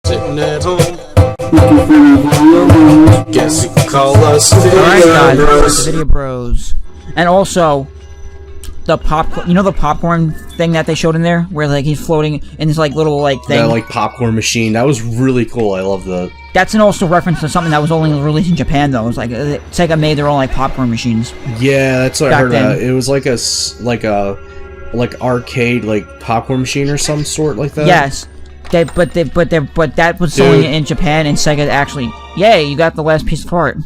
Sitting at home. Guess you could call us Alright guys, Vidya Bros. the Vidya Bros. And also, the popcorn thing that they showed in there? Where like he's floating in this like little like thing? That like popcorn machine. That was really cool. I love that. That's an also reference to something that was only released in Japan though. It was like, Sega made their own like popcorn machines. Yeah, that's what I Back heard then. about. It was like arcade like popcorn machine or some sort like that. Yes. But that was only in Japan, and Sega actually, yay, you got the last piece of art.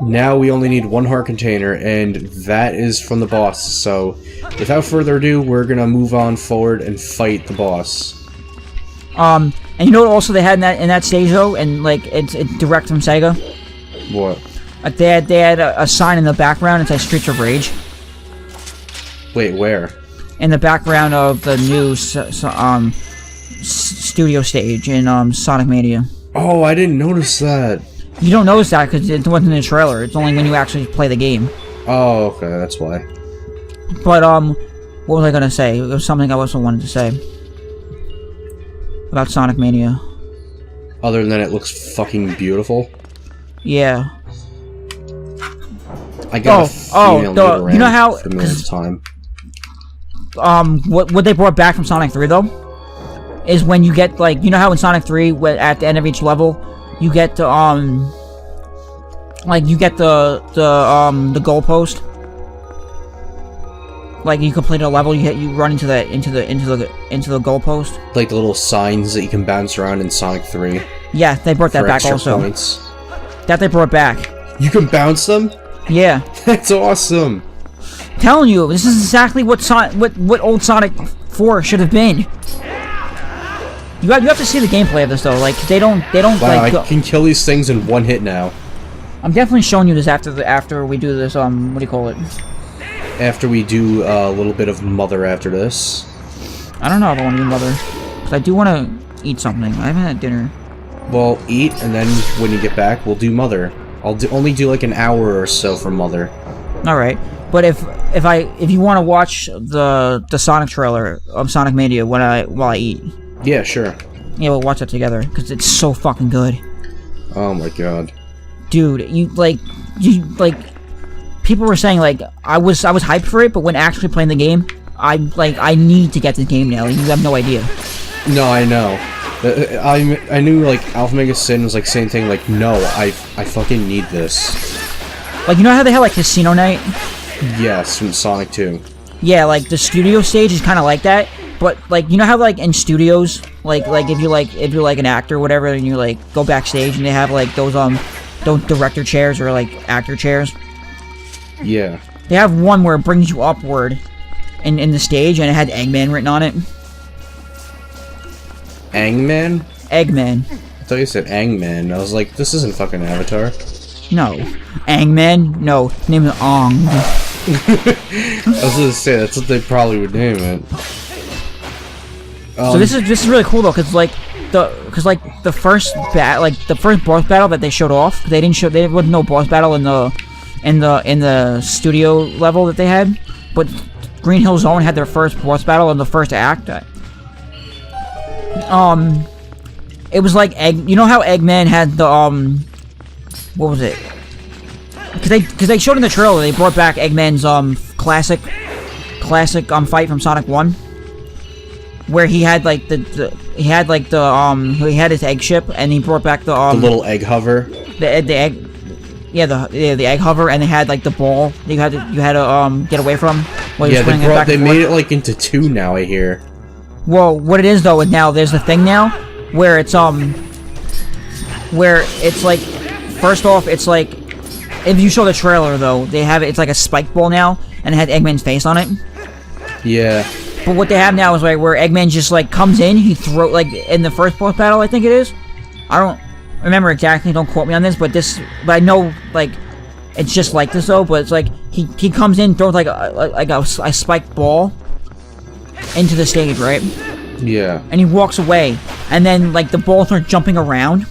Now we only need one heart container, and that is from the boss. So, without further ado, we're gonna move on forward and fight the boss. And you know what also they had in that stage though, and like it's direct from Sega. What? They had a sign in the background. It says Streets of Rage. Wait, where? In the background of the new studio stage in Sonic Mania. Oh, I didn't notice that. You don't notice that because it wasn't in the trailer. It's only when you actually play the game. Oh, okay, that's why. But what was I gonna say? It was something I also wanted to say about Sonic Mania. Other than it looks fucking beautiful. Yeah. I got a feeling you know how for the millionth time. what they brought back from Sonic 3 though is when you get like, you know how in Sonic 3 at the end of each level you get the like you get the goalpost. Like you complete a level, you run into the goalpost. Like the little signs that you can bounce around in Sonic 3. Yeah, they brought that for back extra also. Points. That they brought back. You can bounce them? Yeah. That's awesome. Telling you, this is exactly what old Sonic 4 should have been. You have to see the gameplay of this though. Like they don't Wow, like. I can kill these things in one hit now. I'm definitely showing you this after we do this. What do you call it? After we do a little bit of Mother after this. I don't know if I want to do Mother, because I do want to eat something. I haven't had dinner. Well, eat, and then when you get back, we'll do Mother. I'll only do like an hour or so for Mother. All right, but if you want to watch the Sonic trailer of Sonic Mania while I eat. Yeah, sure. Yeah, we'll watch it together because it's so fucking good. Oh my god. Dude, you like people were saying like I was hyped for it, but when actually playing the game, I need to get this game now. Like, you have no idea. No, I know. I knew like Alpha Mega Sin was like saying thing like, no, I fucking need this. Like, you know how they had like Casino Night? Yes, from Sonic 2. Yeah, like the studio stage is kind of like that, but like, you know how like in studios, like if you're like an actor or whatever, and you like go backstage and they have like those director chairs or like actor chairs. Yeah. They have one where it brings you upward in the stage, and it had Eggman written on it. Angman? Eggman. I thought you said Angman. I was like, this isn't fucking Avatar. No. Angman? No. Name it Ong. I was gonna say, that's what they probably would name it. So this is really cool though, cause the first boss battle that they showed off, there wasn't no boss battle in the studio level that they had, but Green Hill Zone had their first boss battle in the first act. It was like you know how Eggman had the what was it? Because they showed in the trailer, they brought back Eggman's classic fight from Sonic 1. Where he had like he had his egg ship, and he brought back the little egg hover. The egg, yeah, the egg hover, and they had like the ball that you had to get away from. Yeah, they made it like into 2 now, I hear. Well, what it is though, is now there's a thing now where it's like, first off, it's like, if you show the trailer though, it's like a spike ball now, and it had Eggman's face on it. Yeah. But what they have now is like where Eggman just like comes in, he like in the first boss battle, I think it is. I don't remember exactly, don't quote me on this, but I know like it's just like this though. But it's like he comes in, throws like a spiked ball into the stage, right? Yeah. And he walks away, and then like the ball starts jumping around,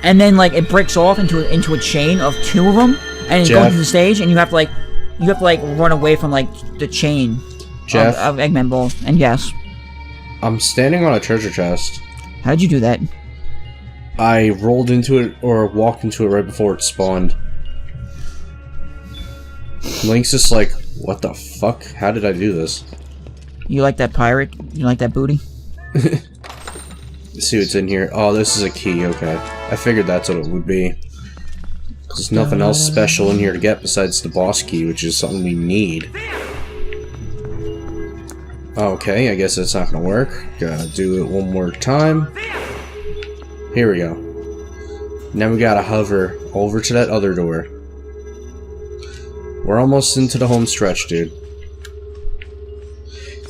and then like it breaks off into a chain of 2 of them, and it goes to the stage, and you have to like run away from like the chain. Jeff? Of Eggman balls, and yes. I'm standing on a treasure chest. How'd you do that? I rolled into it, or walked into it right before it spawned. Link's just like, what the fuck? How did I do this? You like that pirate? You like that booty? Let's see what's in here. Oh, this is a key, okay. I figured that's what it would be. There's nothing else special in here to get besides the boss key, which is something we need. Okay, I guess that's not gonna work. Gotta do it one more time. Here we go. Now we gotta hover over to that other door. We're almost into the home stretch, dude.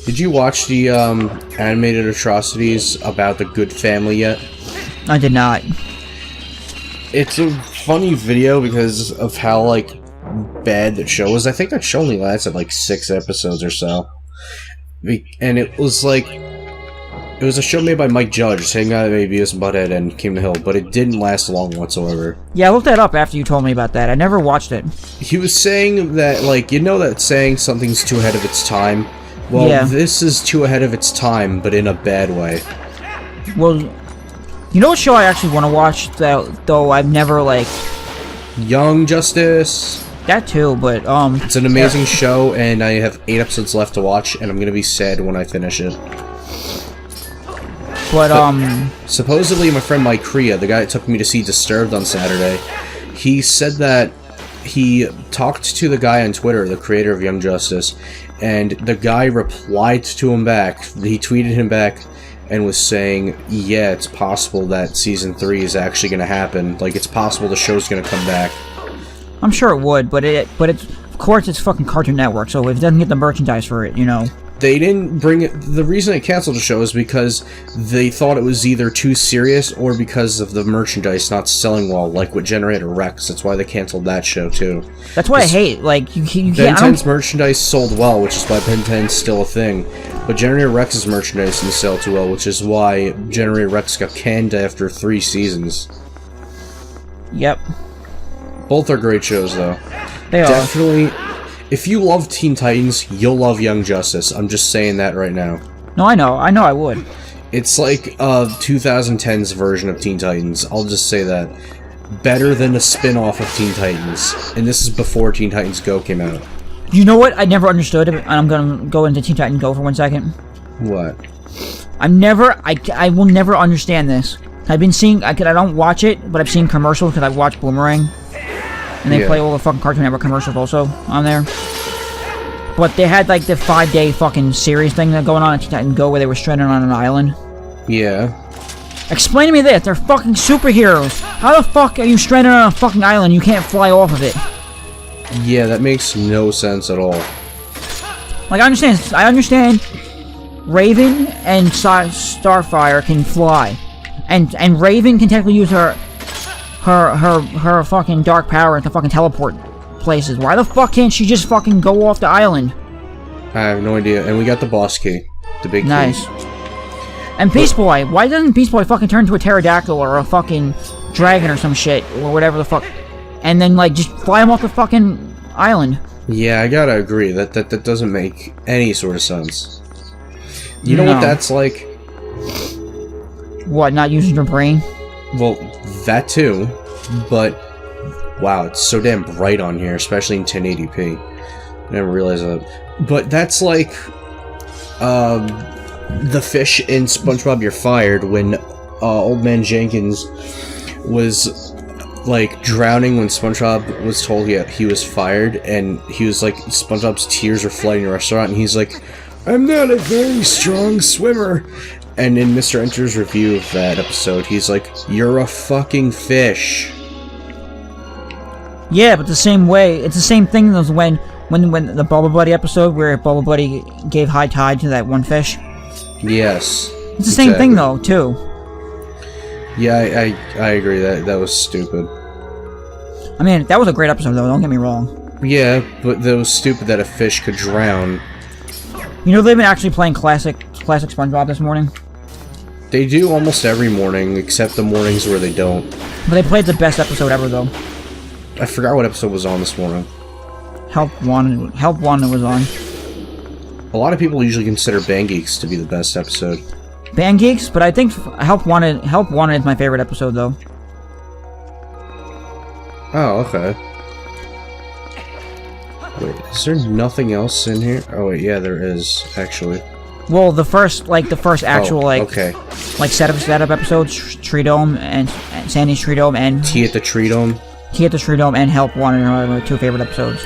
Did you watch the animated atrocities about the Good Family yet? I did not. It's a funny video because of how, like, bad that show was. I think that show only lasted, like, 6 episodes or so. And it was, like... It was a show made by Mike Judge, saying that maybe Beavis and Butthead and King of the Hill, but it didn't last long whatsoever. Yeah, I looked that up after you told me about that. I never watched it. He was saying that, like, you know that saying something's too ahead of its time? Well, yeah. This is too ahead of its time, but in a bad way. Well, you know what show I actually want to watch, though I've never, like... Young Justice! That too, but, It's an amazing show, and I have 8 episodes left to watch, and I'm gonna be sad when I finish it. But supposedly my friend Mike Crea, the guy that took me to see Disturbed on Saturday, he said that he talked to the guy on Twitter, the creator of Young Justice, and the guy replied to him back. He tweeted him back and was saying, yeah, it's possible that Season 3 is actually going to happen. Like, it's possible the show's going to come back. I'm sure it would, but it's, of course, it's fucking Cartoon Network, so if it doesn't get the merchandise for it, you know. They didn't bring it... The reason they canceled the show is because they thought it was either too serious or because of the merchandise not selling well, like with Generator Rex. That's why they canceled that show, too. That's what I hate. Like, you can't... Ben 10's merchandise sold well, which is why Ben 10's still a thing. But Generator Rex's merchandise didn't sell too well, which is why Generator Rex got canned after 3 seasons. Yep. Both are great shows, though. They are. Definitely... If you love Teen Titans, you'll love Young Justice. I'm just saying that right now. No, I know I would. It's like 2010's version of Teen Titans. I'll just say that. Better than a spin-off of Teen Titans. And this is before Teen Titans Go came out. You know what? I never understood it, and I'm gonna go into Teen Titans Go for 1 second. What? I will never understand this. I've been seeing... I don't watch it, but I've seen commercials because I've watched Boomerang. And they play all the fucking Cartoon Network commercials also on there. But they had like the 5-day fucking series thing that going on at Teen Titans Go where they were stranded on an island. Yeah. Explain to me this. They're fucking superheroes. How the fuck are you stranded on a fucking island? You can't fly off of it. Yeah, that makes no sense at all. Like, I understand Raven and Starfire can fly. And Raven can technically use her fucking dark power to fucking teleport places. Why the fuck can't she just fucking go off the island? I have no idea. And we got the boss key. The big key. Nice. And Beast Boy. Why doesn't Beast Boy fucking turn into a pterodactyl or a fucking dragon or some shit? Or whatever the fuck. And then, like, just fly him off the fucking island. Yeah, I gotta agree. That doesn't make any sort of sense. You know what that's like? What, not using your brain? Well, that too, but wow, it's so damn bright on here, especially in 1080p. I never realized that. But that's like the fish in SpongeBob You're Fired when Old Man Jenkins was like drowning when SpongeBob was told he was fired, and he was like, SpongeBob's tears were flooding the restaurant, and he's like, I'm not a very strong swimmer. And in Mr. Enter's review of that episode, he's like, you're a fucking fish. Yeah, but the same way, it's the same thing as when the Bubble Buddy episode where Bubble Buddy gave high tide to that one fish. Yes. It's the same thing though, too. Yeah, I agree, that was stupid. I mean, that was a great episode though, don't get me wrong. Yeah, but that was stupid that a fish could drown. You know, they've been actually playing classic SpongeBob this morning. They do almost every morning, except the mornings where they don't. But they played the best episode ever, though. I forgot what episode was on this morning. Help One was on. A lot of people usually consider Bang Geeks to be the best episode. Band Geeks, but I think Help Wanted is my favorite episode though. Oh, okay. Wait, is there nothing else in here? Oh wait, yeah, there is actually. Well, the first actual okay. like setup episodes, Tree Dome and Sandy's Tree Dome and Tea at the Tree Dome. Tea at the Tree Dome and Help Wanted are my two favorite episodes.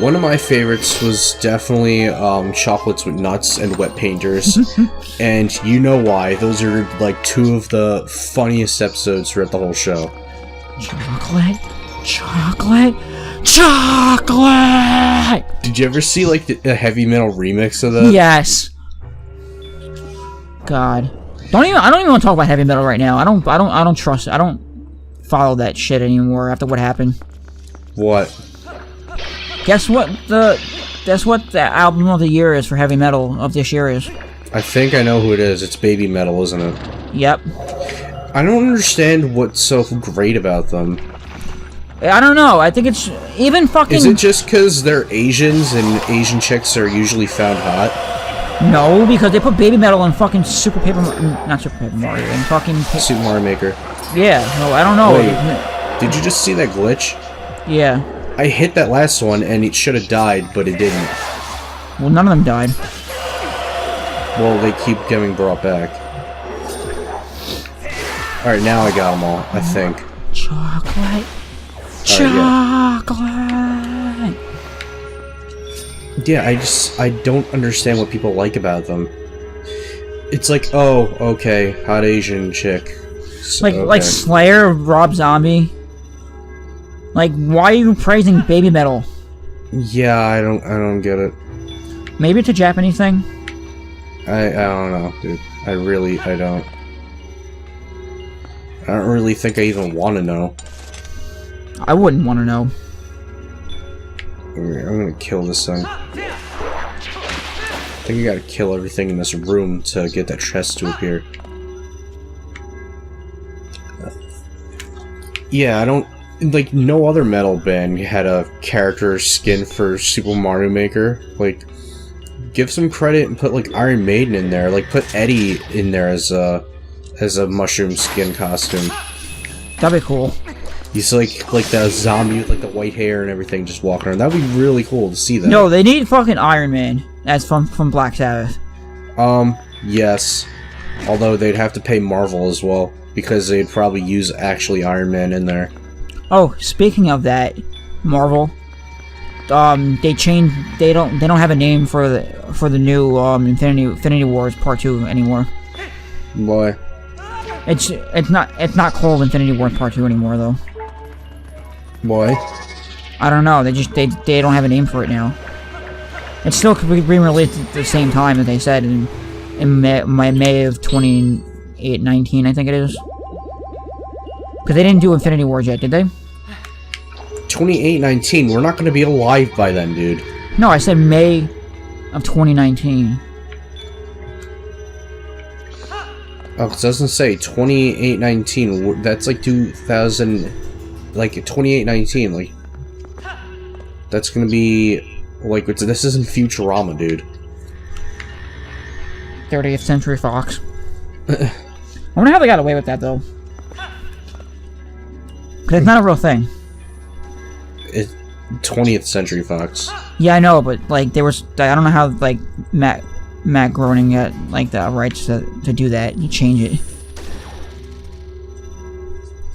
One of my favorites was definitely Chocolates with Nuts and Wet Painters. And you know why. Those are like two of the funniest episodes throughout the whole show. Chocolate? Chocolate! Did you ever see like the heavy metal remix of that? Yes. God. I don't even want to talk about heavy metal right now. I don't trust it. I don't follow that shit anymore after what happened. What? Guess what the album of the year is for heavy metal of this year is? I think I know who it is. It's Baby Metal, isn't it? Yep. I don't understand what's so great about them. I don't know. I think it's even fucking... Is it just because they're Asians and Asian chicks are usually found hot? No, because they put Baby Metal in fucking not Super Paper Mario, in fucking... Super Mario Maker. Yeah, no, I don't know. Wait, did you just see that glitch? Yeah. I hit that last one and it should have died, but it didn't. Well, none of them died. Well, they keep getting brought back. Alright, now I got them all, I think. Chocolate. Chocolate! Yeah, I don't understand what people like about them. It's like, oh, okay, hot Asian chick. So, like Slayer, Rob Zombie. Like, why are you praising Baby Metal? Yeah, I don't get it. Maybe it's a Japanese thing? I don't know, dude. I don't. I don't really think I even want to know. I wouldn't want to know. I'm gonna kill this thing. I think you gotta kill everything in this room to get that chest to appear. Yeah, I don't... Like, no other metal band had a character skin for Super Mario Maker. Like, give some credit and put, like, Iron Maiden in there. Like, put Eddie in there as a mushroom skin costume. That'd be cool. He's like the zombie with like the white hair and everything just walking around. That'd be really cool to see that. No, they need fucking Iron Man. That's from Black Sabbath. Yes. Although they'd have to pay Marvel as well, because they'd probably use actually Iron Man in there. Oh, speaking of that, Marvel. They changed. They don't have a name for the new Infinity Wars Part 2 anymore. Boy. It's not called Infinity Wars Part 2 anymore though. Boy. I don't know. They don't have a name for it now. It still could be re-released at the same time that they said in May of 2019, I think it is. Because they didn't do Infinity Wars yet, did they? 2819. We're not going to be alive by then, dude. No, I said May of 2019. Oh, it doesn't say 2819. That's like 2000, like 2819. Like that's gonna be like this isn't Futurama, dude. 30th Century Fox. I wonder how they got away with that though. Cause it's not a real thing. It's 20th Century Fox. Yeah, I know, but like there was, I don't know how like Matt Groening got like the rights to do that and change it.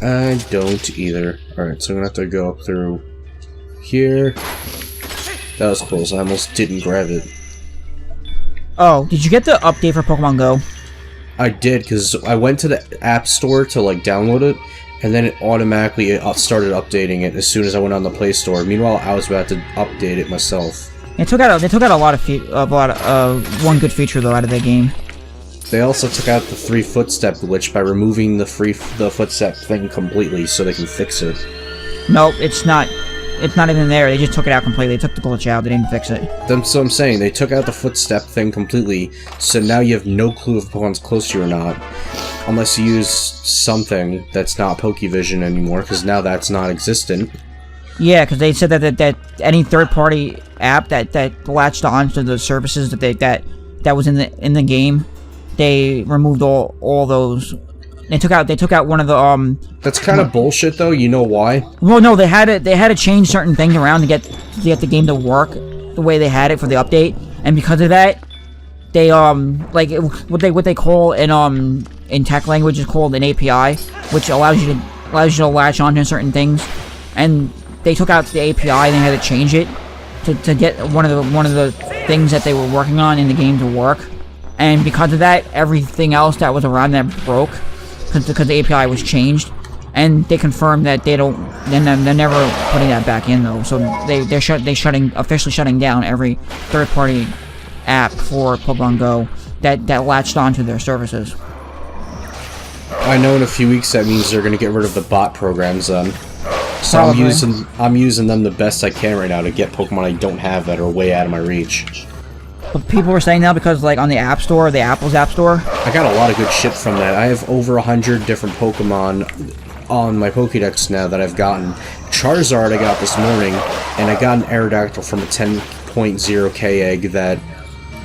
I don't either. Alright, so I'm gonna have to go up through here. That was close, I almost didn't grab it. Oh, did you get the update for Pokemon Go? I did, because I went to the App Store to like download it, and then it automatically started updating it as soon as I went on the Play Store. Meanwhile, I was about to update it myself. They took out a lot of one good feature though out of that game. They also took out the 3 footstep glitch by removing the footstep thing completely, so they can fix it. Nope, it's not. It's not even there. They just took it out completely. They took the glitch out. They didn't fix it. That's what I'm saying. They took out the footstep thing completely, so now you have no clue if Pokemon's close to you or not, unless you use something that's not Pokevision anymore, because now that's not existent. Yeah, because they said that any third-party app that latched on to the services that that was in the game. They removed all those. They took out one of the That's kind of bullshit, though. You know why? Well, no, they had to change certain things around to get the game to work the way they had it for the update, and because of that, they like what they call in tech language is called an API, which allows you to latch onto certain things, and they took out the API and they had to change it to get one of the things that they were working on in the game to work, and because of that, everything else that was around that broke because the API was changed, and they confirmed that they're never putting that back in though. So they're officially shutting down every third-party app for Pokemon Go that latched onto their services. I know in a few weeks that means they're going to get rid of the bot programs then. So Probably. I'm using them the best I can right now to get Pokemon I don't have that are way out of my reach. But people were saying now because like on the App Store, the Apple's App Store, I got a lot of good shit from that. I have over 100 different Pokemon on my Pokédex now that I've gotten. Charizard I got this morning, and I got an Aerodactyl from a 10.0k egg that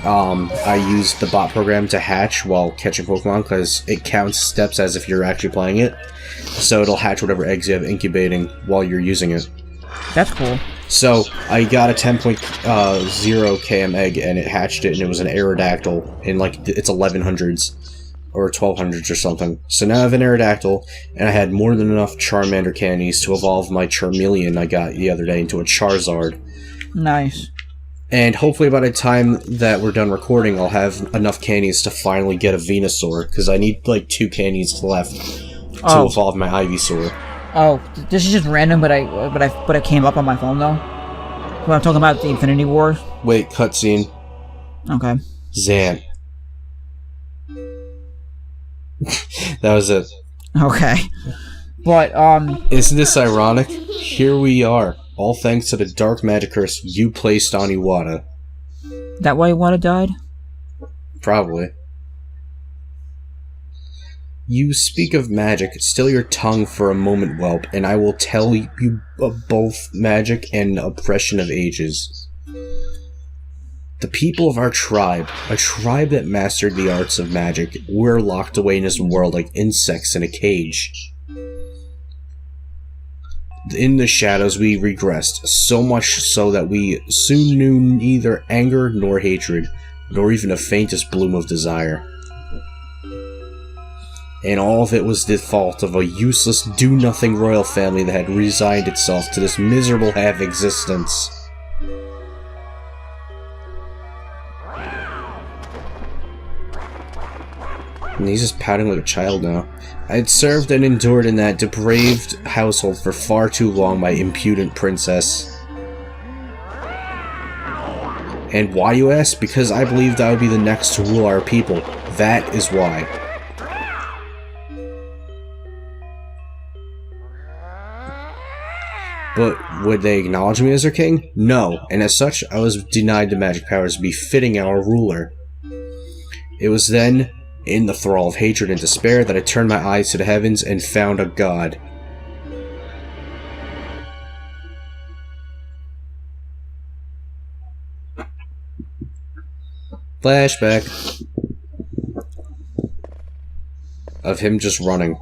I used the bot program to hatch while catching Pokemon because it counts steps as if you're actually playing it. So it'll hatch whatever eggs you have incubating while you're using it. that's cool. So I got a 10.0 km egg and it hatched it, and it was an Aerodactyl in like its 1100s or 1200s or something. So now I have an Aerodactyl, and I had more than enough Charmander candies to evolve my Charmeleon I got the other day into a Charizard. Nice. And hopefully by the time that we're done recording, I'll have enough candies to finally get a Venusaur, because I need like 2 candies left to evolve my Ivysaur. Oh, this is just random, but I came up on my phone though. When I'm talking about the Infinity Wars. Wait, cutscene. Okay. Zant. That was it. Okay. But Isn't this ironic? Here we are, all thanks to the dark magic curse you placed on Iwata. that why Iwata died? Probably. You speak of magic, still your tongue for a moment, whelp, and I will tell you of both magic and oppression of ages. The people of our tribe, a tribe that mastered the arts of magic, were locked away in this world like insects in a cage. In the shadows we regressed, so much so that we soon knew neither anger nor hatred, nor even the faintest bloom of desire. And all of it was the fault of a useless, do-nothing royal family that had resigned itself to this miserable half-existence. And he's just pouting like a child now. I had served and endured in that depraved household for far too long, my impudent princess. And why, you ask? Because I believed I would be the next to rule our people. That is why. But would they acknowledge me as their king? No, and as such, I was denied the magic powers befitting our ruler. It was then, in the thrall of hatred and despair, that I turned my eyes to the heavens and found a god. Flashback of him just running.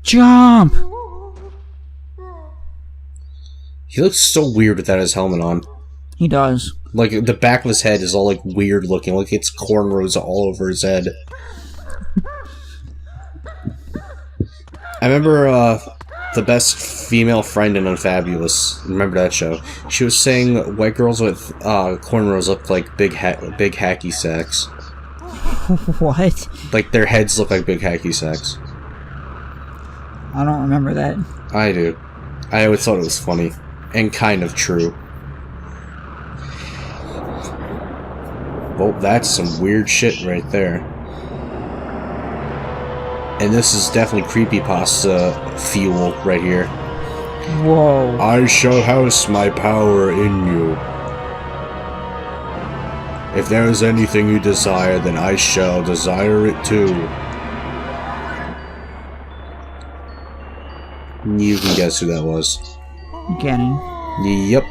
Jump! He looks so weird without his helmet on. He does. Like, the back of his head is all, like, weird looking. Like, it's cornrows all over his head. I remember, The Best Female Friend in Unfabulous. Remember that show? She was saying white girls with, cornrows look like big hacky sacks. What? Like, their heads look like big hacky sacks. I don't remember that. I do. I always thought it was funny. And kind of true. Well, that's some weird shit right there. And this is definitely creepypasta fuel right here. Whoa. I shall house my power in you. If there is anything you desire, then I shall desire it too. You can guess who that was. Ganon. Yep.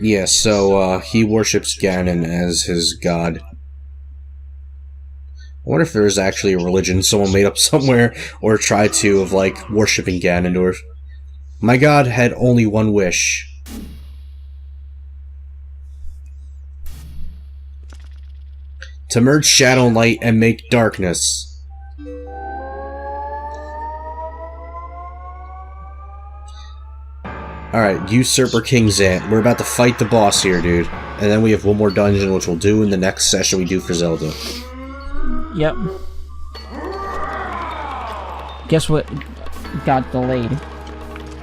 Yeah, so he worships Ganon as his god. I wonder if there's actually a religion someone made up somewhere or tried to of like worshipping Ganondorf. My god had only one wish. To merge shadow and light and make darkness. Alright, Usurper King Zant. We're about to fight the boss here, dude. And then we have one more dungeon, which we'll do in the next session we do for Zelda. Yep. Guess what got delayed?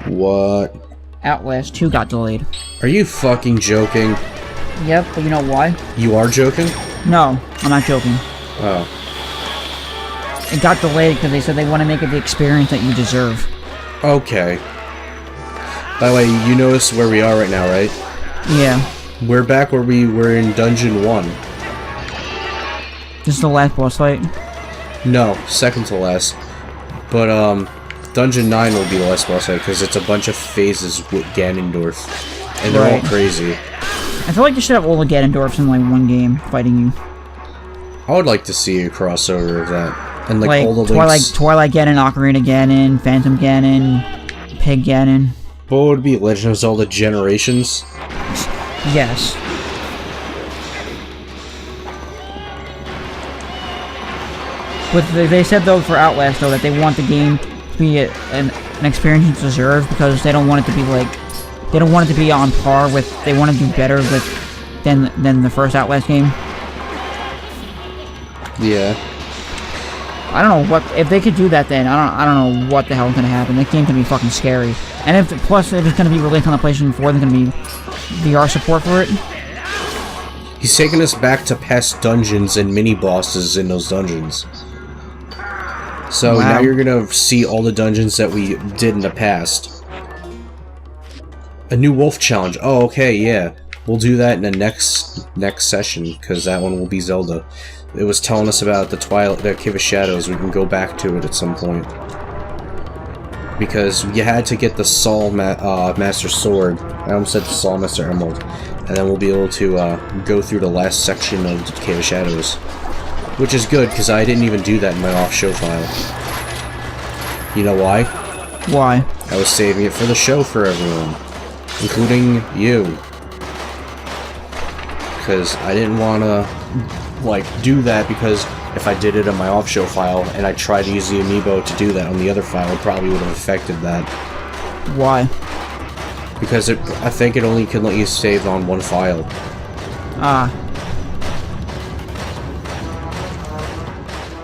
What? Outlast 2 got delayed. Are you fucking joking? Yep, but you know why? You are joking? No, I'm not joking. Oh. It got delayed because they said they want to make it the experience that you deserve. Okay. By the way, you notice where we are right now, right? Yeah. We're back where we were in Dungeon 1. This is the last boss fight? No, second to last. But, Dungeon 9 will be the last boss fight, because it's a bunch of phases with Ganondorf. And they're all crazy. I feel like they should have all the Ganondorfs in, like, one game, fighting you. I would like to see a crossover of that. And, like all the links... Twilight Ganon, Ocarina Ganon, Phantom Ganon, Pig Ganon. What would it be? Legend of Zelda Generations? Yes. But they said, though, for Outlast, though, that they want the game to be an experience you deserve, because they don't want it to be, like... They don't want it to be on par with... They want to do better with than the first Outlast game. Yeah. I don't know what... If they could do that, then I don't know what the hell is going to happen. That game can be fucking scary. And plus, if it's going to be released on the PlayStation 4, there's going to be VR support for it. He's taking us back to past dungeons and mini-bosses in those dungeons. So now you're going to see all the dungeons that we did in the past. A new wolf challenge. Oh, okay, yeah. We'll do that in the next session, because that one will be Zelda. It was telling us about the Cave of Shadows. We can go back to it at some point. Because you had to get the Soul Master Sword. I almost said the Soul Master Emerald. And then we'll be able to go through the last section of the Cave of Shadows. Which is good, because I didn't even do that in my off-show file. You know why? Why? I was saving it for the show for everyone. Including you. Because I didn't want to, like, do that, because if I did it in my off-show file, and I tried to use the amiibo to do that on the other file, it probably would have affected that. Why? Because I think it only can let you save on one file. Ah.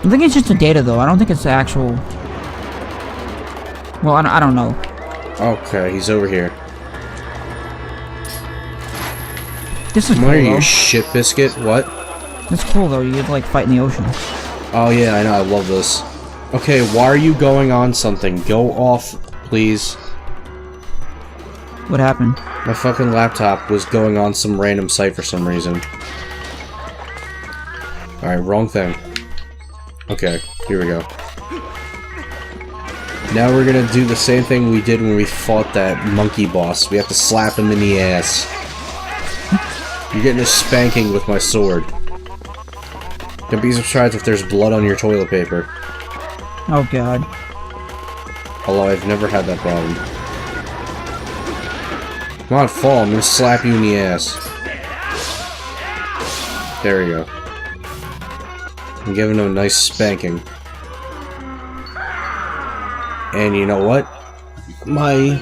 I think it's just the data, though. I don't think it's the actual... Well, I don't know. Okay, he's over here. This is cool, What are though. you, shit biscuit? What? It's cool, though. You get to, like, fight in the ocean. Oh, yeah, I know. I love this. Okay, why are you going on something? Go off, please. What happened? My fucking laptop was going on some random site for some reason. Alright, wrong thing. Okay, here we go. Now we're gonna do the same thing we did when we fought that monkey boss. We have to slap him in the ass. You're getting a spanking with my sword. Don't be surprised if there's blood on your toilet paper. Oh, God. Although I've never had that problem. Come on, fall. I'm gonna slap you in the ass. There we go. I'm giving him a nice spanking. And you know what? My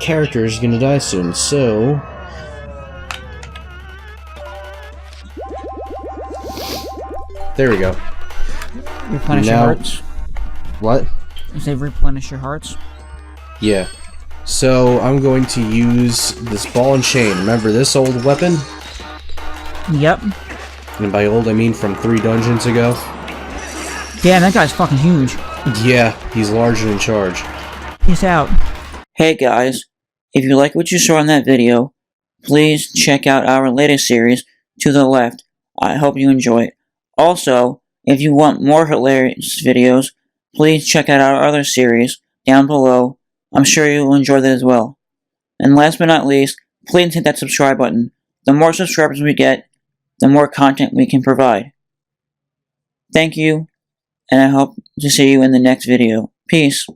character is gonna die soon, so... There we go. Replenish your hearts? What? You say replenish your hearts? Yeah. So, I'm going to use this ball and chain. Remember this old weapon? Yep. And by old, I mean from 3 dungeons ago. Damn, that guy's fucking huge. Yeah, he's large and in charge. Peace out. Hey guys, if you like what you saw in that video, please check out our latest series, To the Left. I hope you enjoy it. Also, if you want more hilarious videos, please check out our other series down below. I'm sure you will enjoy that as well. And last but not least, please hit that subscribe button. The more subscribers we get, the more content we can provide. Thank you, and I hope to see you in the next video. Peace.